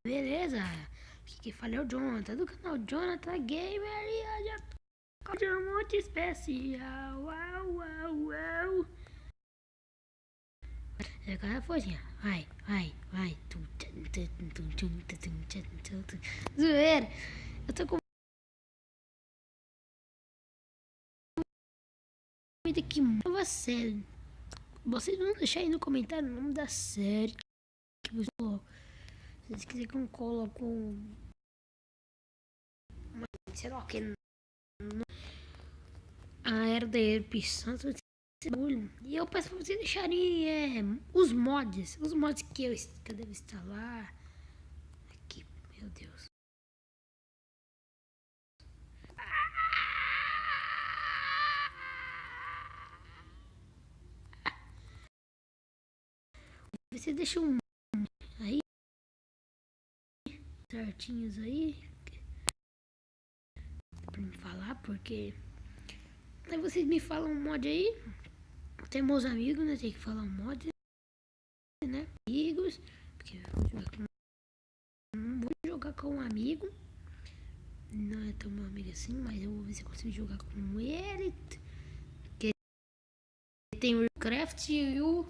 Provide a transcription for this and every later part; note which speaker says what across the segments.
Speaker 1: Beleza? Aqui que fala é o Jonathan, do canal Jonathan Gamer, e hoje eu tô de um monte especial. Uau, uau, uau. É aquela fozinha. Vai. Zoeira. Eu tô com medo que nova série. Vocês vão deixar aí no comentário o nome da série que vocês colocam. Se vocês quiserem que eu coloque sei lá o que, a era da erupção, e eu peço pra vocês deixarem os mods que eu devo instalar aqui, meu Deus. Você deixa aí, certinhos aí, pra me falar, porque aí vocês me falam um mod aí, tem meus amigos, né, tem que falar um mod, né, amigos, porque não vou jogar com um amigo, não é tão meu amigo assim, mas eu vou ver se eu consigo jogar com ele, que tem o Craft e o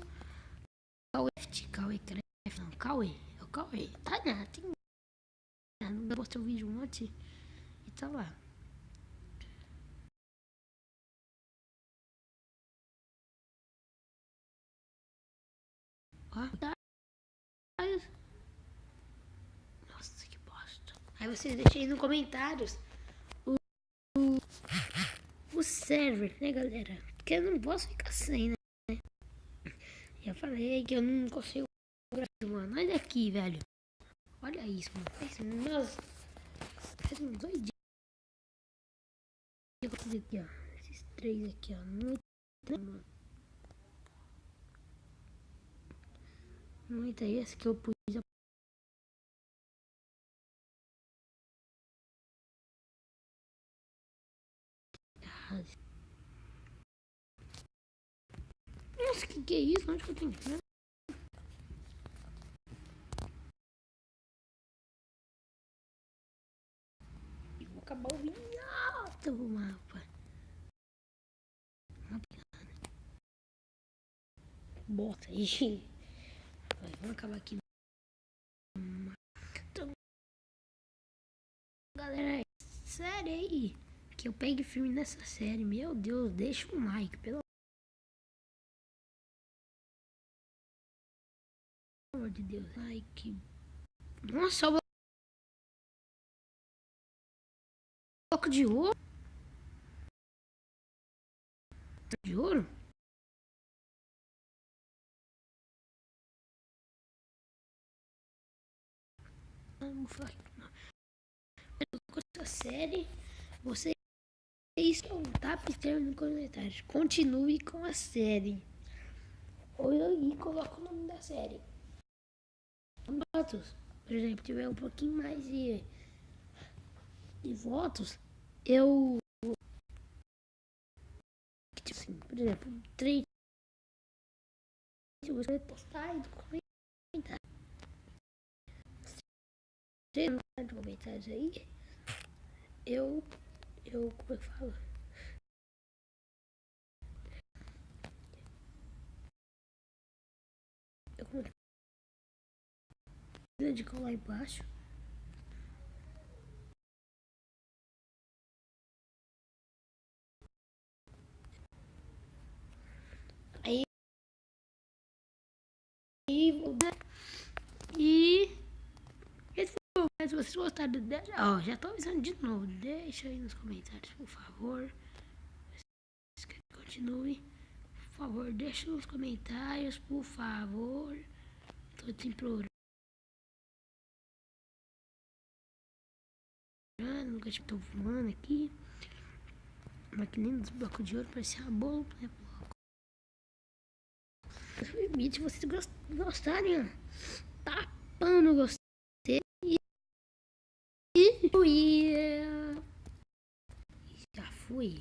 Speaker 1: Cauê Craft, não, é o Cauê, tá nada, tem nada, não postei um vídeo ontem e tá lá. Ó, nossa, que bosta. Aí vocês deixem aí nos comentários o server, né, galera? Porque eu não posso ficar sem, né? Já falei que eu não consigo gravar, mano. Olha aqui, velho. Olha isso, mano. Faz uns 2 dias que eu fiz aqui, ó. Esses 3 aqui, ó. Mano. Muito é esse que eu pus a... Nossa, que é isso? Onde que eu tenho que ir? Eu vou acabar o vinhado do mapa. Bota aí. Vamos acabar aqui. Então, galera, série aí. Que eu pegue filme nessa série. Meu Deus, deixa um like, pelo amor de Deus. Like. Nossa, o bloco de ouro. De ouro? Vamos falar. Com essa série, vocês estão tapitando no comentário. Continue com a série. Ou eu aí coloco o nome da série. Votos, por exemplo, tiver um pouquinho mais de votos, eu. Tipo assim, por exemplo, 3. Se você postar aí no comentário. Se não tá no comentários aí, eu. Como é que fala? Eu de colar embaixo. Aí vou dar. E. Se vocês gostaram do. Ó, já tô avisando de novo. Deixa aí nos comentários, por favor. Se quer que continue. Por favor, deixa nos comentários, por favor. Tô te implorando. Nunca tô voando aqui. Maquininha dos blocos de ouro parecia bolo, né? Se vocês gostarem, ó. Tapando gostei. E já fui.